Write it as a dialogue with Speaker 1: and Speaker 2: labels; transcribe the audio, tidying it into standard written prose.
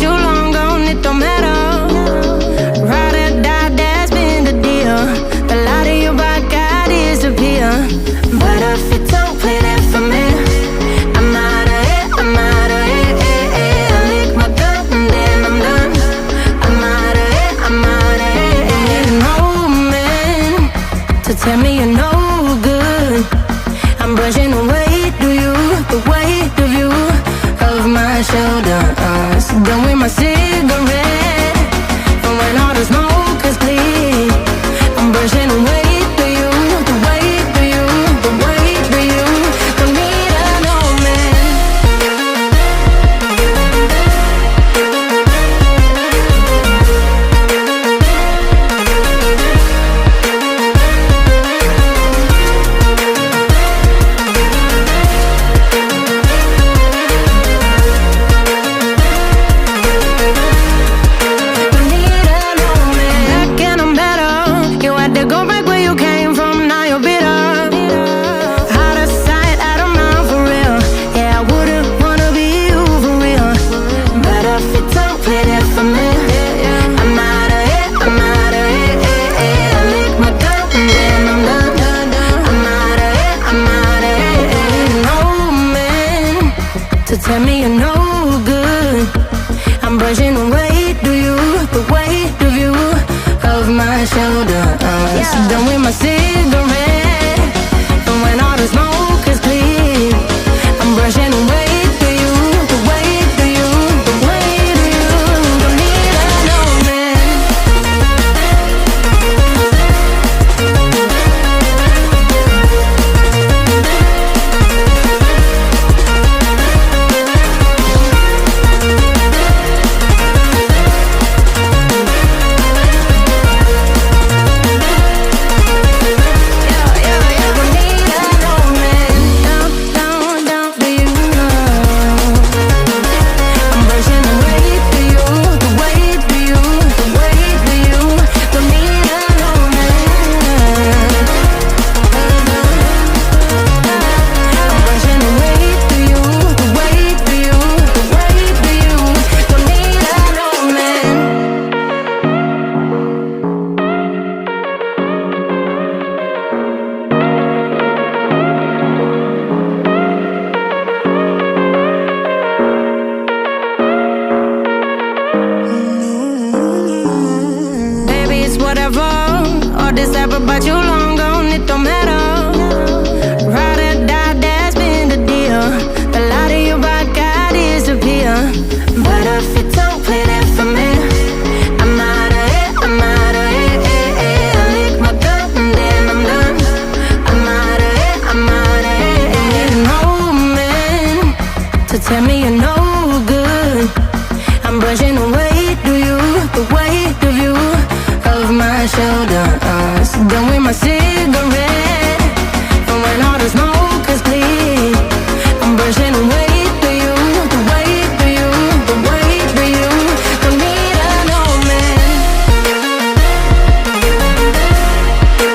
Speaker 1: you long gone, it don't matter. Ride or die, that's been the deal. The light of your body got disappear. But if you don't play that for me, I'm out of it, I'm out of it. I lick my gun and then I'm done. I'm out of it, I'm out of it. No man to tell me you're no good. I'm brushing away the weight of you, of my shoulders. Done with my cigarette, and when all the smoke is clear, I'm brushing away the weight of you, the weight of you. Don't need a no man. To tell me you're no good, I'm brushing away the weight of you, of my shoulders. Done with my cigarette, and when all the smoke is clear, I'm brushing away the weight of you, the weight of you. Don't need a no man. Whatever, all this ever but you long gone, it don't matter. Ride or die, that's been the deal. The light of your body got disappear. But if you don't play that for me, I'm out of it, I'm out of it. I lick my gun and then I'm done. I'm out of it, I'm out of it. No man to tell me you're no good. I'm brushing away the weight of you, of my shoulders. Done with my